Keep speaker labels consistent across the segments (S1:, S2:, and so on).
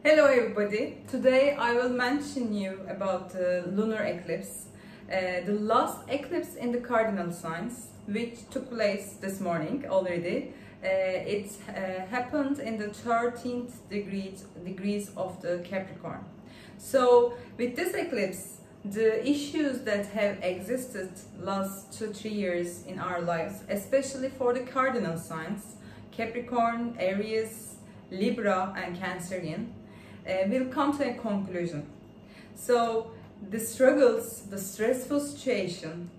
S1: Hello everybody, today I will mention you about the lunar eclipse, the last eclipse in the cardinal signs, which took place this morning already. It happened in the 13th degrees of the Capricorn. So with this eclipse, the issues that have existed last 2-3 years in our lives, especially for the cardinal signs, Capricorn, Aries, Libra and Cancerian, will come to a conclusion. So the struggles, the stressful situation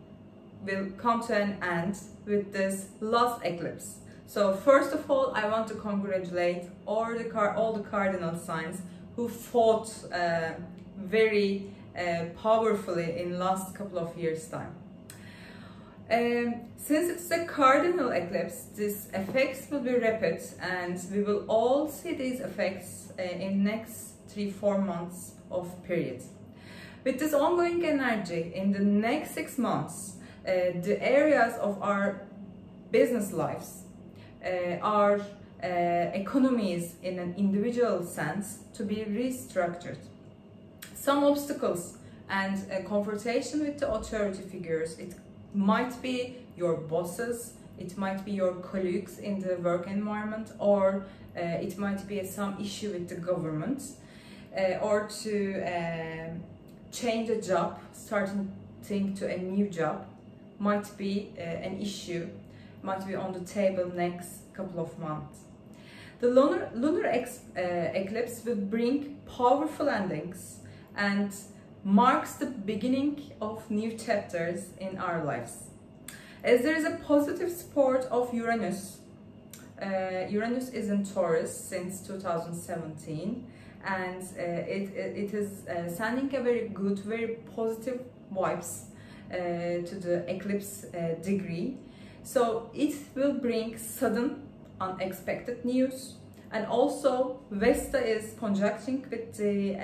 S1: will come to an end with this last eclipse. So first of all, I want to congratulate all the cardinal signs who fought very powerfully in last couple of years' time. Since it's a cardinal eclipse, these effects will be rapid and we will all see these effects in next 3-4 months of period. With this ongoing energy in the next 6 months, the areas of our business lives, our economies in an individual sense to be restructured. Some obstacles and confrontation with the authority figures. It might be your bosses, it might be your colleagues in the work environment, or it might be some issue with the government, or to change a job, starting to a new job might be an issue, might be on the table next couple of months. The lunar eclipse will bring powerful endings and marks the beginning of new chapters in our lives. As there is a positive support of Uranus, Uranus is in Taurus since 2017, and it is sending a very good, very positive vibes to the eclipse degree. So it will bring sudden, unexpected news, and also Vesta is conjuncting with the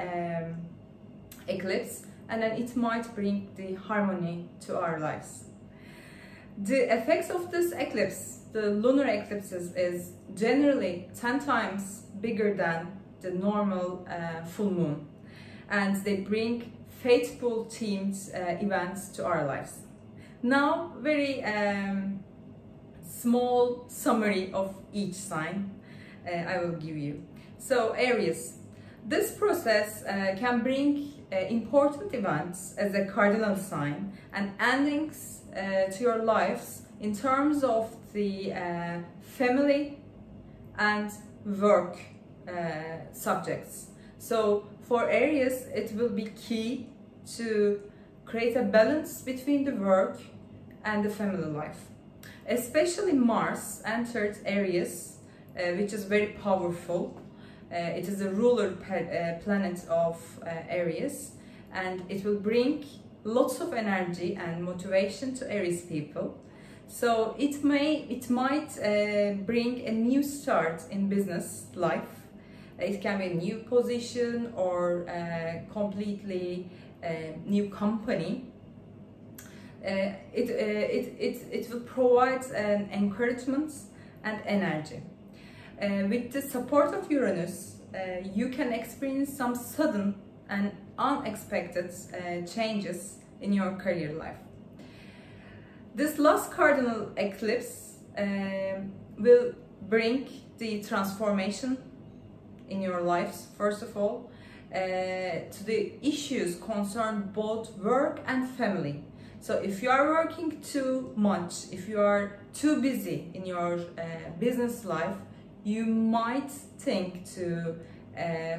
S1: eclipse, and then it might bring the harmony to our lives. The effects of this eclipse, the lunar eclipses, is generally 10 times bigger than the normal full moon, and they bring fateful themed events to our lives. Now, very small summary of each sign I will give you. So Aries, this process can bring important events as a cardinal sign and endings to your lives in terms of the family and work subjects. So for Aries, it will be key to create a balance between the work and the family life. Especially Mars entered Aries, which is very powerful. It is a ruler planet of Aries, and it will bring lots of energy and motivation to Aries people. So it might bring a new start in business life. It can be a new position or a completely new company. It will provide encouragement and energy. With the support of Uranus, you can experience some sudden and unexpected changes in your career life. This last cardinal eclipse will bring the transformation in your lives, first of all, to the issues concern both work and family. So if you are working too much, if you are too busy in your business life, you might think to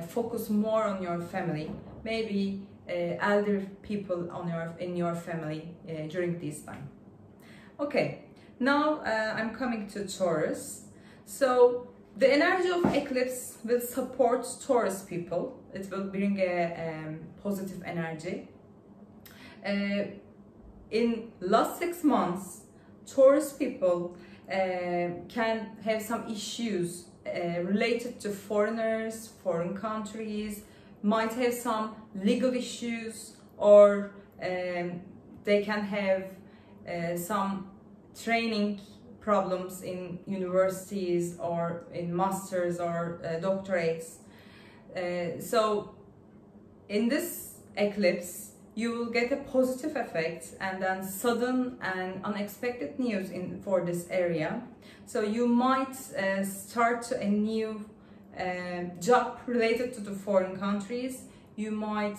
S1: focus more on your family, maybe elder people in your family during this time. Okay, now I'm coming to Taurus. So the energy of eclipse will support Taurus people. It will bring a positive energy. In last 6 months, Taurus people can have some issues related to foreigners, foreign countries, might have some legal issues, or they can have some training problems in universities or in masters or doctorates. So in this eclipse, you will get a positive effect and then sudden and unexpected news for this area. So you might start a new job related to the foreign countries. You might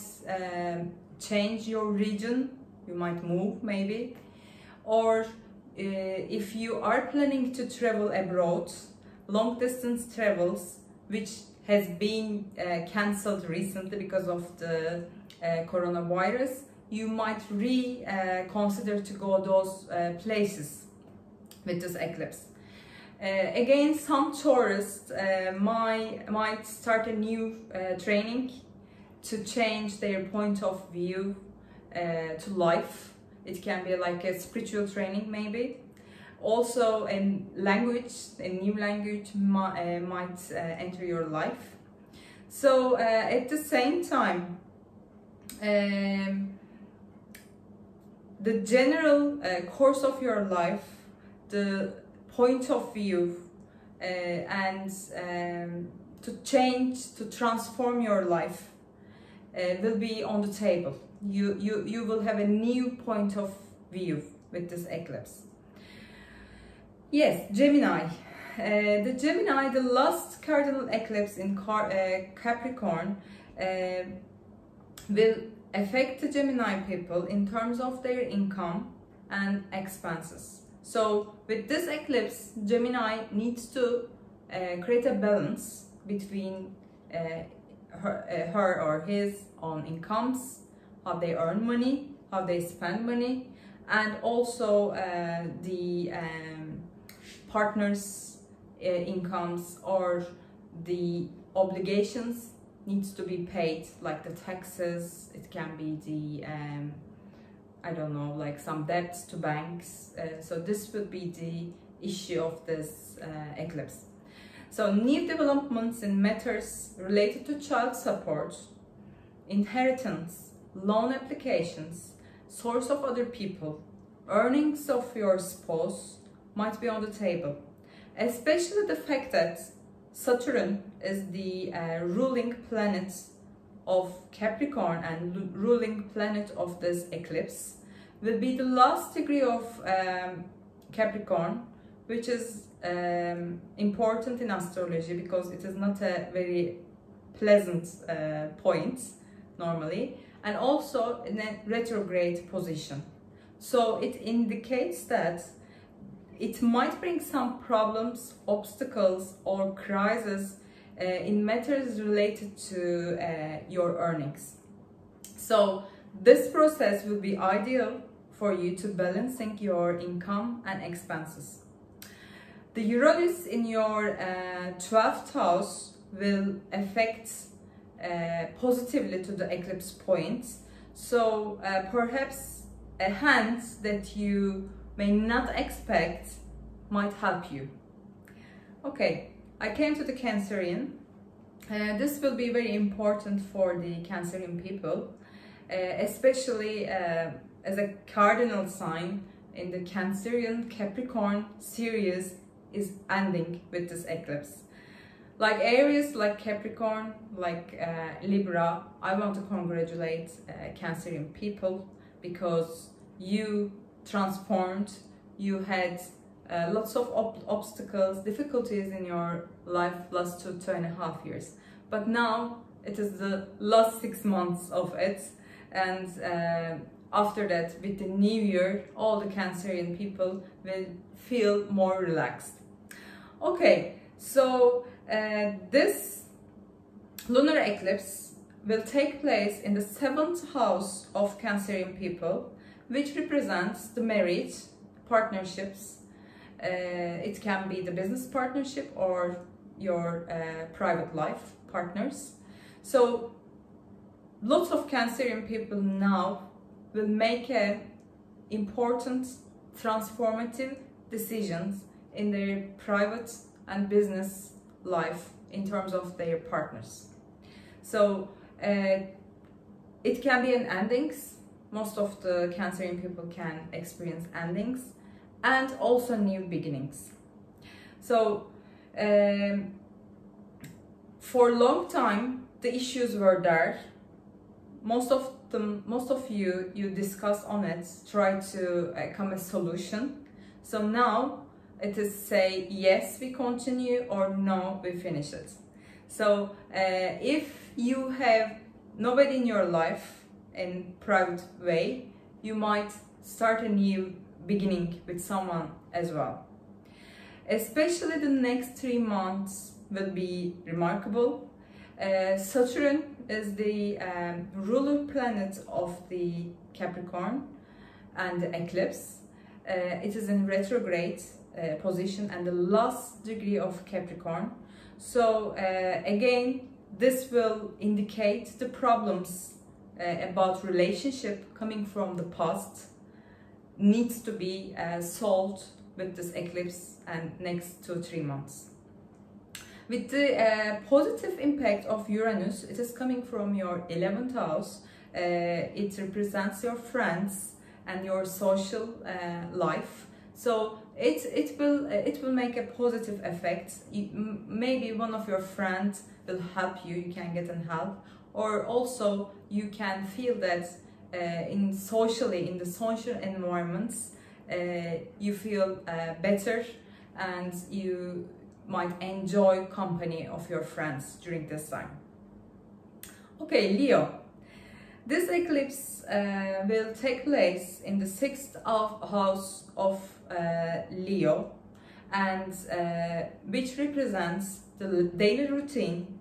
S1: change your region, you might move maybe, or if you are planning to travel abroad, long distance travels, which has been cancelled recently because of the coronavirus, you might reconsider to go those places with this eclipse. Again, some Taurus might start a new training to change their point of view to life. It can be like a spiritual training maybe. Also, a new language might enter your life. So at the same time, the general course of your life, the point of view, and to change, to transform your life will be on the table. You will have a new point of view with this eclipse. Yes, Gemini. The Gemini, the last cardinal eclipse in Capricorn, will affect the Gemini people in terms of their income and expenses. So with this eclipse, Gemini needs to create a balance between her or his own incomes, how they earn money, how they spend money, and also the partner's incomes or the obligations needs to be paid, like the taxes. It can be the I don't know, like some debts to banks. So this will be the issue of this eclipse. So new developments in matters related to child support, inheritance, loan applications, source of other people, earnings of your spouse might be on the table. Especially the fact that Saturn is the ruling planet of Capricorn and ruling planet of this eclipse will be the last degree of Capricorn, which is important in astrology because it is not a very pleasant point normally, and also in a retrograde position. So it indicates that it might bring some problems, obstacles, or crises in matters related to your earnings. So this process will be ideal for you to balancing your income and expenses. The Uranus in your 12th house will affect positively to the eclipse point. So perhaps a hand that you may not expect might help you. Okay, I came to the Cancerian. This will be very important for the Cancerian people, especially as a cardinal sign in the Cancerian Capricorn series is ending with this eclipse. Like Aries, like Capricorn, like Libra, I want to congratulate Cancerian people because you transformed, you had lots of obstacles, difficulties in your life last 2.5 years. But now it is the last 6 months of it, and after that, with the new year, all the Cancerian people will feel more relaxed. Okay, so this lunar eclipse will take place in the 7th house of Cancerian people, which represents the marriage, partnerships. It can be the business partnership or your private life partners. So lots of Cancerian people now will make important transformative decisions in their private and business life in terms of their partners. So it can be an endings. Most of the Cancerian people can experience endings and also new beginnings. So For a long time, the issues were there. Most of you discuss on it, try to come a solution. So now it is say yes, we continue, or no, we finish it. So if you have nobody in your life in private way, you might start a new beginning with someone as well. Especially the next 3 months will be remarkable. Saturn is the ruler planet of the Capricorn and the eclipse. It is in retrograde position and the last degree of Capricorn. So again, this will indicate the problems about relationship coming from the past needs to be solved with this eclipse and next 2-3 months. With the positive impact of Uranus, it is coming from your 11th house. It represents your friends and your social life. So it will make a positive effect. Maybe one of your friends will help you. You can get an help, or also you can feel that in the social environments you feel better, and you might enjoy company of your friends during this time. Okay, Leo. This eclipse will take place in the 6th house of Leo, and which represents the daily routine,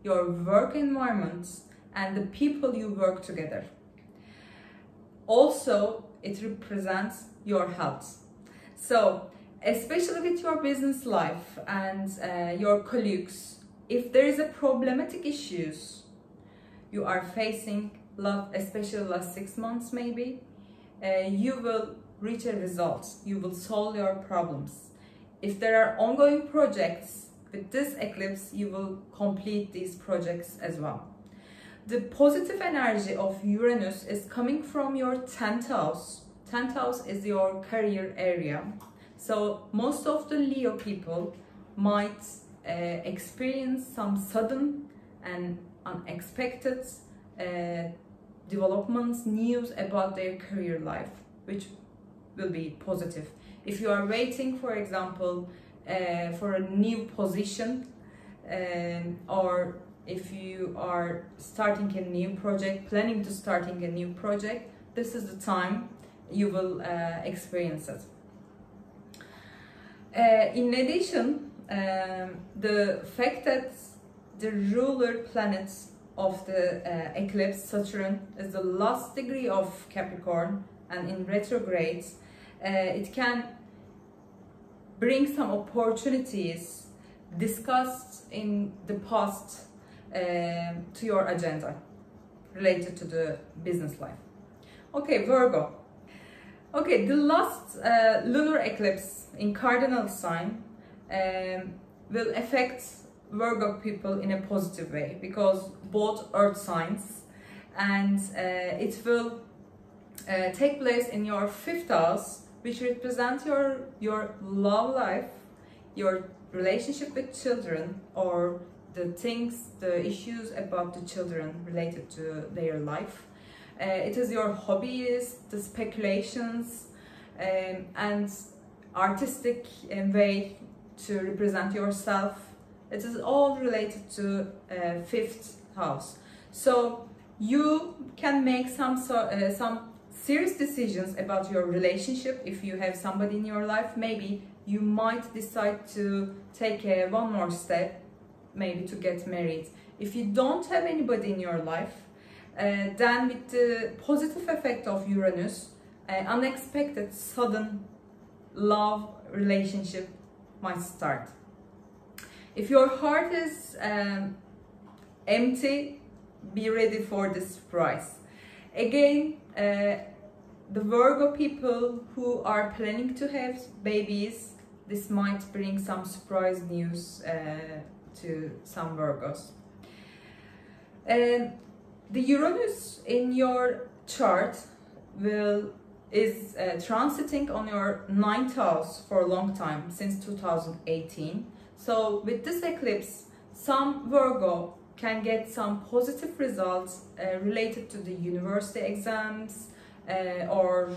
S1: your work environment, and the people you work together. Also, it represents your health. So, especially with your business life and your colleagues, if there is a problematic issues you are facing, especially last 6 months maybe, you will reach a result. You will solve your problems. If there are ongoing projects, with this eclipse you will complete these projects as well. The positive energy of Uranus is coming from your 10th house. 10th house is your career area. So most of the Leo people might experience some sudden and unexpected developments, news about their career life, which will be positive. If you are waiting, for example, for a new position, or if you are starting a new project, planning to starting a new project, this is the time you will experience it. In addition, the fact that the ruler planet of the eclipse, Saturn, is the last degree of Capricorn and in retrograde, it can bring some opportunities discussed in the past to your agenda related to the business life. Okay, Virgo. Okay, the last lunar eclipse in cardinal sign will affect Virgo people in a positive way, because both earth signs, and it will take place in your 5th house, which represents your love life, your relationship with children, or the issues about the children related to their life. It is your hobbies, the speculations, and artistic way to represent yourself. It is all related to 5th house. So you can make some serious decisions about your relationship. If you have somebody in your life, maybe you might decide to take one more step, maybe to get married. If you don't have anybody in your life, then with the positive effect of Uranus, unexpected, sudden love relationship might start. If your heart is empty, be ready for the surprise. Again, the Virgo people who are planning to have babies, this might bring some surprise news to some Virgos. The Uranus in your chart is transiting on your 9th house for a long time, since 2018. So with this eclipse, some Virgo can get some positive results related to the university exams, or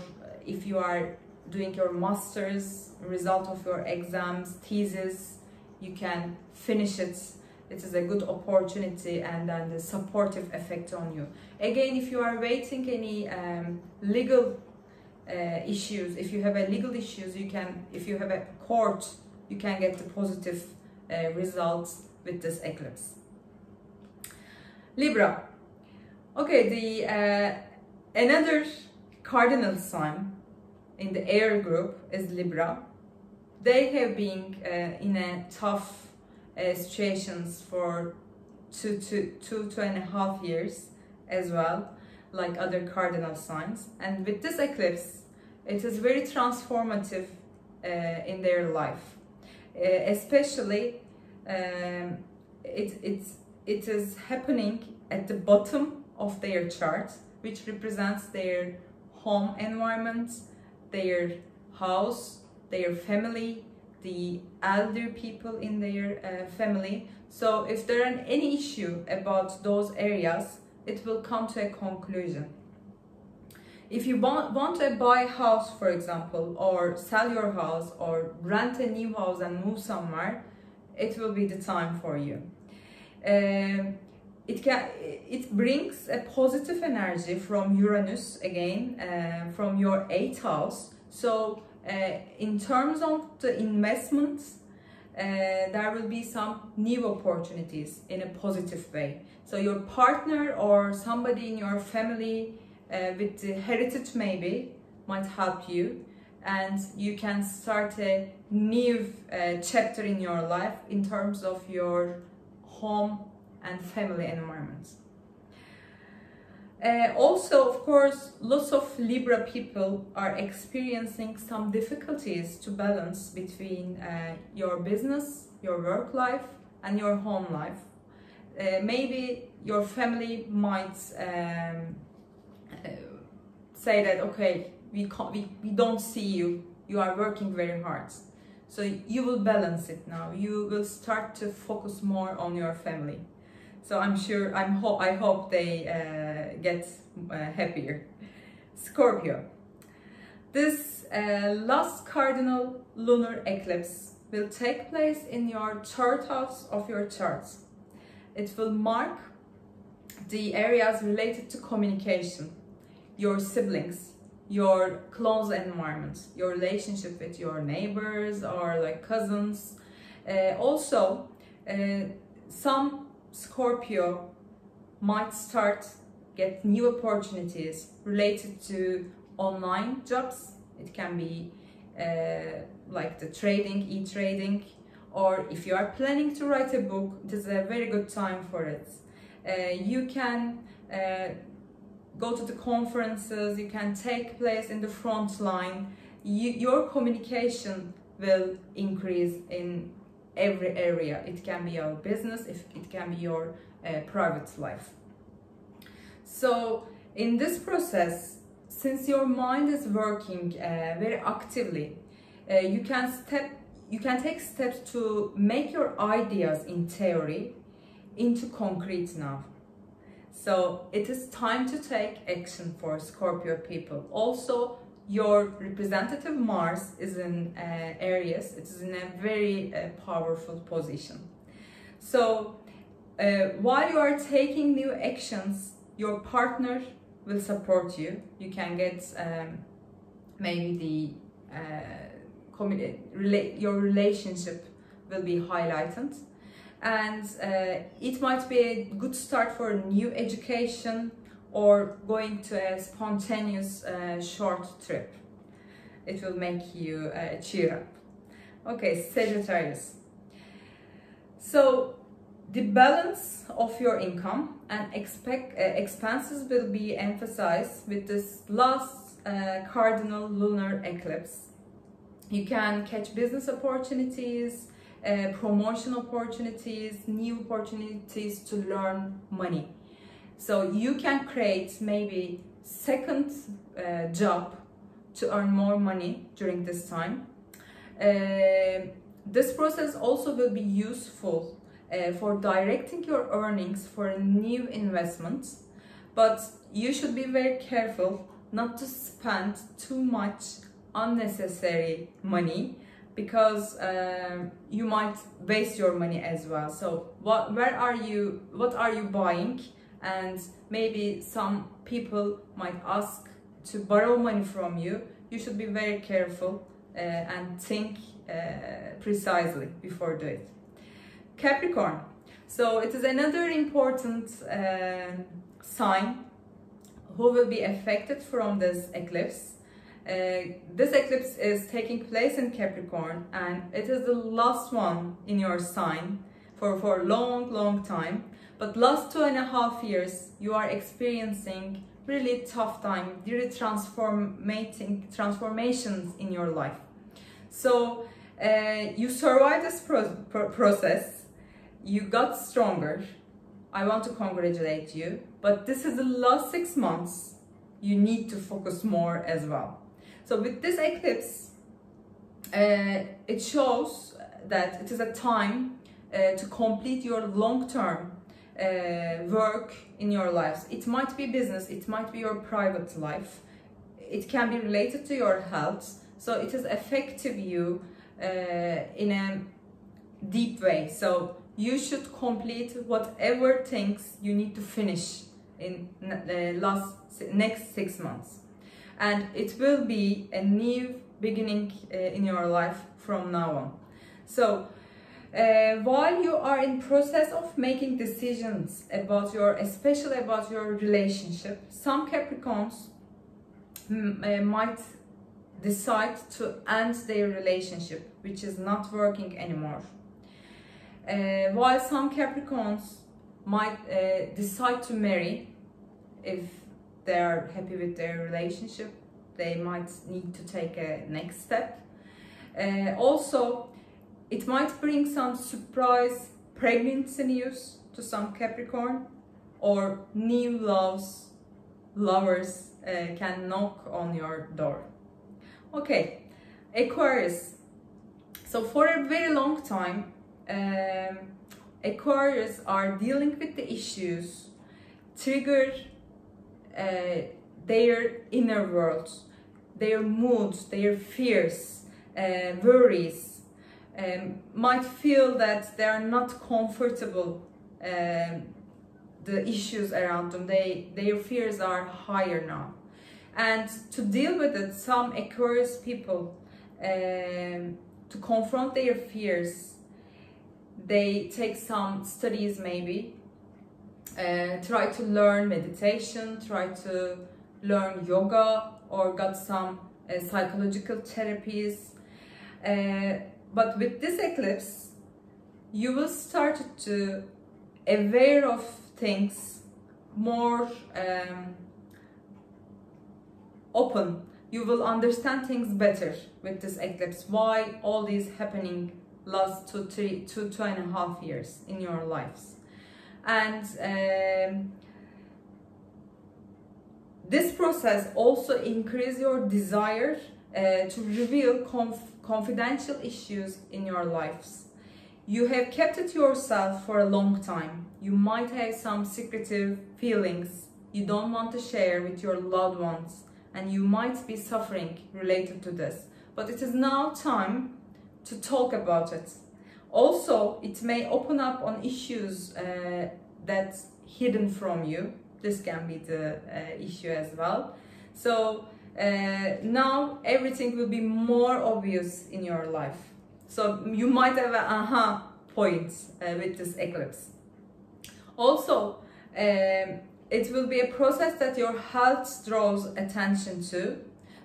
S1: if you are doing your master's, result of your exams, thesis, you can finish it. It is a good opportunity, and then the supportive effect on you. Again, if you are waiting any legal issues, if you have a legal issues, you can, if you have a court, you can get the positive results with this eclipse. Libra. Okay, the another cardinal sign in the air group is Libra. They have been in a tough situations for two and a half years as well, like other cardinal signs. And with this eclipse, it is very transformative in their life. Especially, it is happening at the bottom of their chart, which represents their home environment, their house, their family, the elder people in their family. So if there are any issue about those areas, it will come to a conclusion. If you want to buy a house, for example, or sell your house, or rent a new house and move somewhere, it will be the time for you. It brings a positive energy from Uranus again, from your 8th house. So in terms of the investments, there will be some new opportunities in a positive way. So your partner or somebody in your family with the heritage maybe might help you, and you can start a new chapter in your life in terms of your home and family environment. Also, of course, lots of Libra people are experiencing some difficulties to balance between your business, your work life, and your home life. Maybe your family might say that, okay, we don't see you, you are working very hard. So you will balance it now. You will start to focus more on your family. So I hope they get happier. Scorpio. This last cardinal lunar eclipse will take place in your 3rd house of your chart. It will mark the areas related to communication, your siblings, your close environment, your relationship with your neighbors or like cousins. Also, some Scorpio might get new opportunities related to online jobs. It can be like the trading, e-trading, or if you are planning to write a book, it is a very good time for it. You can go to the conferences, you can take place in the front line. Your communication will increase in every area. It can be your business, it can be your private life. So in this process, since your mind is working very actively, you can take steps to make your ideas in theory into concrete now. So it is time to take action for Scorpio people. Also, your representative Mars is in Aries. It is in a very powerful position. So while you are taking new actions, your partner will support you. You can get maybe your relationship will be highlighted, and it might be a good start for a new education or going to a spontaneous short trip. It will make you cheer up. Okay, Sagittarius. So the balance of your income and expenses will be emphasized with this last cardinal lunar eclipse. You can catch business opportunities, promotion opportunities, new opportunities to learn money. So you can create maybe second job to earn more money during this time. This process also will be useful for directing your earnings for a new investment, but you should be very careful not to spend too much unnecessary money, because you might waste your money as well. So what are you buying? And maybe some people might ask to borrow money from you. You should be very careful and think precisely before doing it. Capricorn. So it is another important sign who will be affected from this eclipse. This eclipse is taking place in Capricorn, and it is the last one in your sign for a long time. But last 2.5 years you are experiencing really tough time, really transformations in your life. So you survived this process, you got stronger. I want to congratulate you, but this is the last 6 months. You need to focus more as well. So with this eclipse, it shows that it is a time to complete your long-term work in your lives. It might be business, it might be your private life, it can be related to your health. So it is affecting you in a deep way. So you should complete whatever things you need to finish in the next 6 months. And it will be a new beginning in your life from now on. So while you are in process of making decisions about especially about your relationship, some Capricorns might decide to end their relationship, which is not working anymore. While some Capricorns might decide to marry. If they are happy with their relationship, they might need to take a next step. Also, it might bring some surprise pregnancy news to some Capricorn, or new lovers can knock on your door. Okay, Aquarius. So for a very long time, Aquarius are dealing with the issues trigger their inner world, their moods, their fears, worries, might feel that they are not comfortable, the issues around them, their fears are higher now. And to deal with it, some Aquarius people, to confront their fears, they take some studies maybe, try to learn meditation, try to learn yoga, or got some psychological therapies. But with this eclipse, you will start to aware of things more open. You will understand things better with this eclipse. Why all these happening last 2.5 years in your lives. And this process also increases your desire to reveal confidential issues in your lives. You have kept it yourself for a long time. You might have some secretive feelings you don't want to share with your loved ones, and you might be suffering related to this. But it is now time to talk about it. Also, it may open up on issues that's hidden from you. This can be the issue as well. So now everything will be more obvious in your life. So you might have an aha point with this eclipse. Also, it will be a process that your health draws attention to.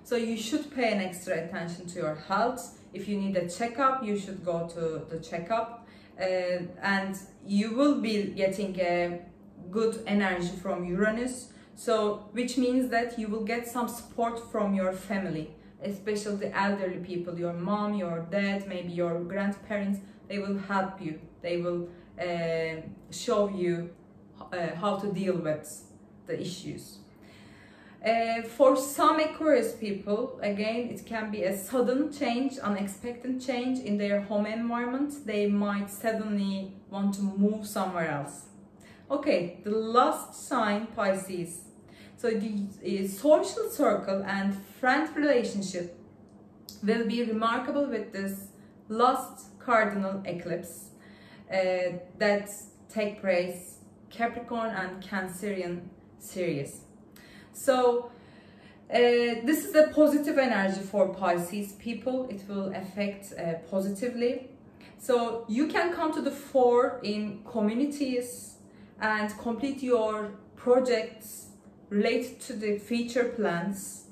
S1: So you should pay an extra attention to your health. If you need a checkup, you should go to the checkup. And you will be getting a good energy from Uranus. So, which means that you will get some support from your family, especially the elderly people, your mom, your dad, maybe your grandparents. They will help you. They will show you how to deal with the issues. For some Aquarius people, again, it can be a sudden change, unexpected change in their home environment. They might suddenly want to move somewhere else. Okay, the last sign, Pisces. So the social circle and friend relationship will be remarkable with this last cardinal eclipse that take place Capricorn and Cancerian series. So this is a positive energy for Pisces people. It will affect positively. So you can come to the fore in communities and complete your projects related to the future plans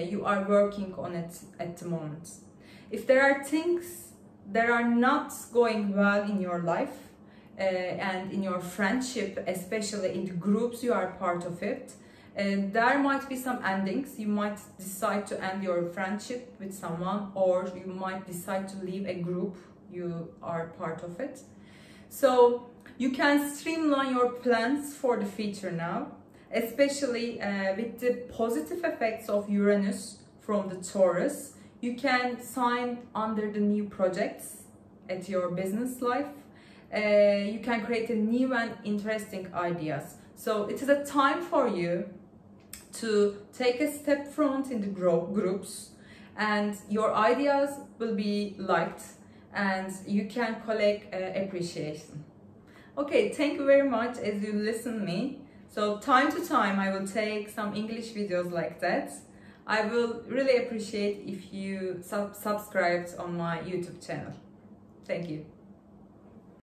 S1: you are working on it at the moment. If there are things that are not going well in your life and in your friendship, especially in the groups you are part of it, there might be some endings. You might decide to end your friendship with someone, or you might decide to leave a group you are part of it. So you can streamline your plans for the future now, especially with the positive effects of Uranus from the Taurus. You can sign under the new projects at your business life. You can create a new and interesting ideas. So it is a time for you to take a step front in the groups, and your ideas will be liked and you can collect appreciation. Okay, thank you very much as you listen to me. So time to time I will take some English videos like that. I will really appreciate if you subscribed on my YouTube channel. Thank you.